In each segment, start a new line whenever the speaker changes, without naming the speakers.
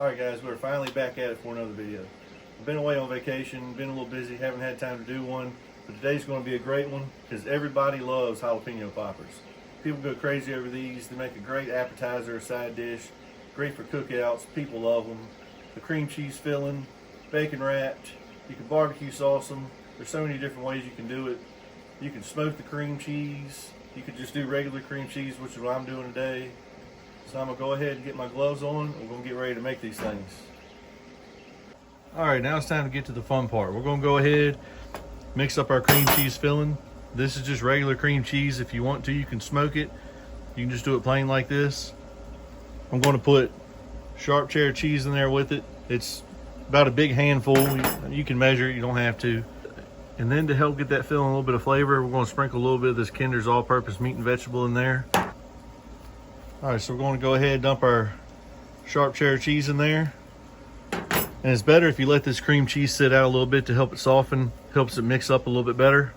Alright guys, we're finally back at it for another video. I've been away on vacation, been a little busy, haven't had time to do one, but today's going to be a great one because everybody loves jalapeno poppers. People go crazy over these. They make a great appetizer or side dish, great for cookouts. People love them. The cream cheese filling, bacon wrapped, you can barbecue sauce them. There's so many different ways you can do it. You can smoke the cream cheese. You could just do regular cream cheese, which is what I'm doing today. So I'm going to go ahead and get my gloves on. We're going to get ready to make these things. Alright, now it's time to get to the fun part. We're going to go ahead, mix up our cream cheese filling. This is just regular cream cheese. If you want to, you can smoke it. You can just do it plain like this. I'm going to put sharp cheddar cheese in there with it. It's about a big handful. You can measure it, you don't have to. And then to help get that filling a little bit of flavor, we're going to sprinkle a little bit of this Kinder's all-purpose meat and vegetable in there. Alright, so we're going to go ahead and dump our sharp cheddar cheese in there. And it's better if you let this cream cheese sit out a little bit to help it soften, helps it mix up a little bit better.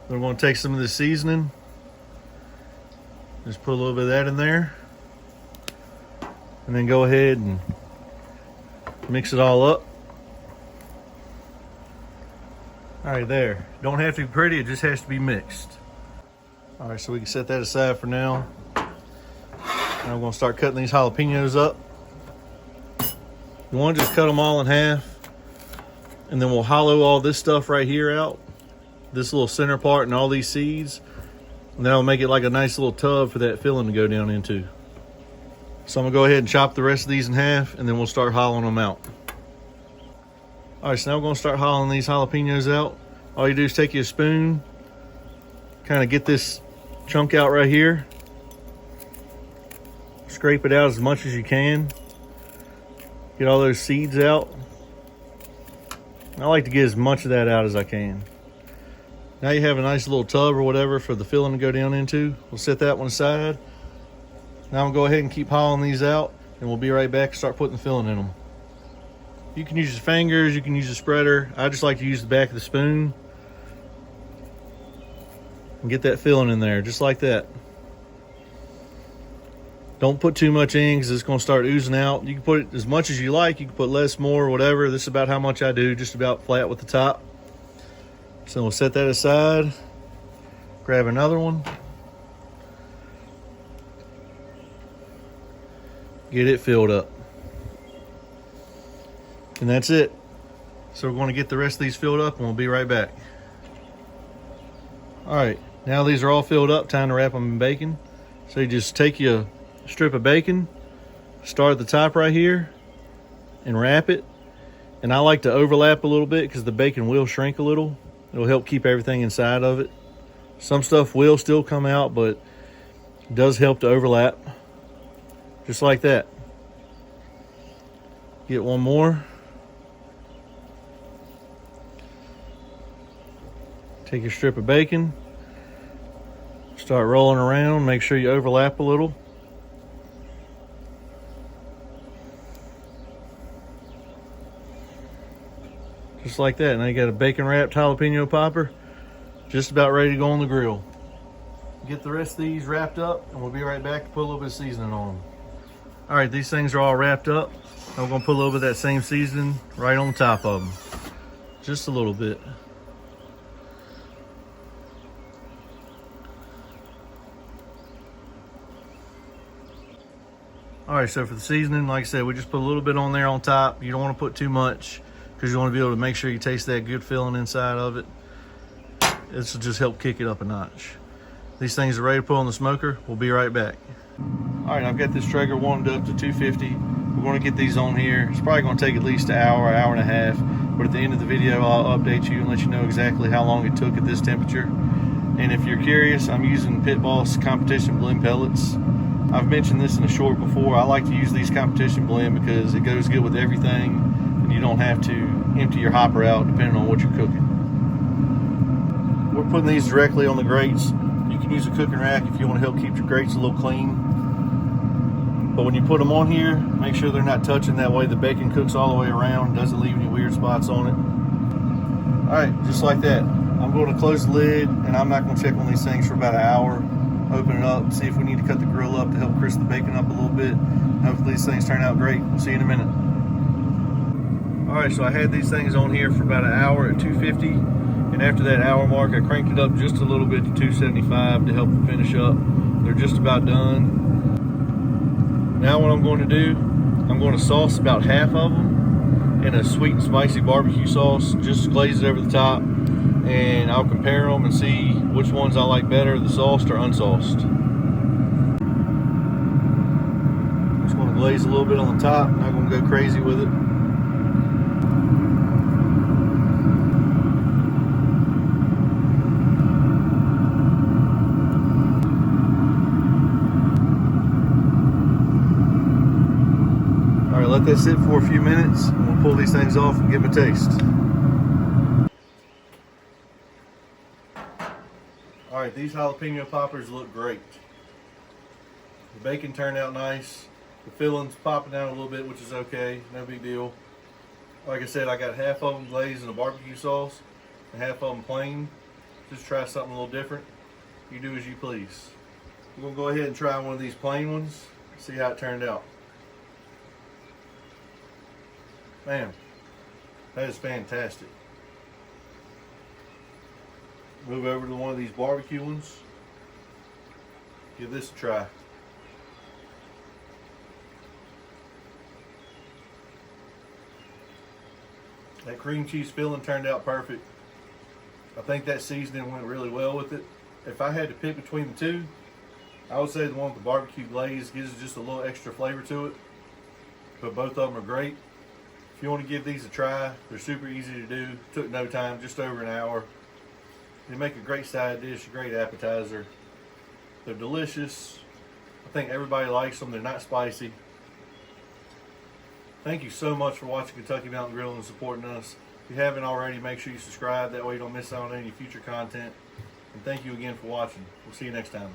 Then we're going to take some of this seasoning. Just put a little bit of that in there. And then go ahead and mix it all up. Alright, there. Don't have to be pretty, it just has to be mixed. Alright, so we can set that aside for now. Now we're going to start cutting these jalapenos up. You want to just cut them all in half. And then we'll hollow all this stuff right here out. This little center part and all these seeds. And that'll make it like a nice little tub for that filling to go down into. So I'm going to go ahead and chop the rest of these in half, and then we'll start hollowing them out. Alright, so now we're going to start hollowing these jalapenos out. All you do is take your spoon, kind of get this chunk out right here. Scrape it out as much as you can. Get all those seeds out. I like to get as much of that out as I can. Now you have a nice little tub or whatever for the filling to go down into. We'll set that one aside. Now I'll go ahead and keep hollowing these out, and we'll be right back and start putting the filling in them. You can use your fingers, you can use a spreader. I just like to use the back of the spoon and get that filling in there, just like that. Don't put too much in because it's going to start oozing out. You can put it as much as you like. You can put less, more, whatever. This is about how much I do, just about flat with the top. So we'll set that aside. Grab another one. Get it filled up. And that's it. So we're going to get the rest of these filled up and we'll be right back. Alright, now these are all filled up. Time to wrap them in bacon. So you just take your strip of bacon, start at the top right here, and wrap it. And I like to overlap a little bit because the bacon will shrink a little. It'll help keep everything inside of it. Some stuff will still come out, but it does help to overlap. Just like that. Get one more. Take your strip of bacon, start rolling around, make sure you overlap a little. Just like that. Now you got a bacon wrapped jalapeno popper, just about ready to go on the grill. Get the rest of these wrapped up and we'll be right back to put a little bit of seasoning on them. All right, these things are all wrapped up. I'm gonna put a little bit of that same seasoning right on top of them. Just a little bit. All right, so for the seasoning, like I said, we just put a little bit on there on top. You don't want to put too much because you want to be able to make sure you taste that good filling inside of it. This will just help kick it up a notch. These things are ready to put on the smoker. We'll be right back. All right, I've got this Traeger warmed up to 250. We're going to get these on here. It's probably going to take at least an hour and a half. But at the end of the video, I'll update you and let you know exactly how long it took at this temperature. And if you're curious, I'm using Pit Boss competition blend pellets. I've mentioned this in a short before. I like to use these competition blend because it goes good with everything and you don't have to empty your hopper out depending on what you're cooking. We're putting these directly on the grates. You can use a cooking rack if you want to help keep your grates a little clean. But when you put them on here, make sure they're not touching. That way the bacon cooks all the way around, doesn't leave any weird spots on it. All right, just like that. I'm going to close the lid and I'm not going to check on these things for about an hour. open it up, see if we need to cut the grill up to help crisp the bacon up a little bit. Hopefully these things turn out great. We'll see you in a minute. All right, so I had these things on here for about an hour at 250, and after that hour mark, I cranked it up just a little bit to 275 to help it finish up. They're just about done. Now what I'm going to do, I'm going to sauce about half of them in a sweet and spicy barbecue sauce, just glaze it over the top, and I'll compare them and see which ones I like better, the sauced or unsauced. Just going to glaze a little bit on the top, not going to go crazy with it. Let that sit for a few minutes, and we'll pull these things off and give them a taste. All right, these jalapeno poppers look great. The bacon turned out nice. The filling's popping out a little bit, which is okay, no big deal. Like I said, I got half of them glazed in a barbecue sauce and half of them plain. Just try something a little different. You do as you please. We're gonna go ahead and try one of these plain ones, see how it turned out. Man, that is fantastic. Move over to one of these barbecue ones. Give this a try. That cream cheese filling turned out perfect. I think that seasoning went really well with it. If I had to pick between the two, I would say the one with the barbecue glaze gives it just a little extra flavor to it. But both of them are great. If you want to give these a try, they're super easy to do. Took no time, just over an hour. They make a great side dish, a great appetizer. They're delicious. I think everybody likes them. They're not spicy. Thank you so much for watching Kentucky Mountain Grill and supporting us. If you haven't already, make sure you subscribe. That way you don't miss out on any future content. And thank you again for watching. We'll see you next time.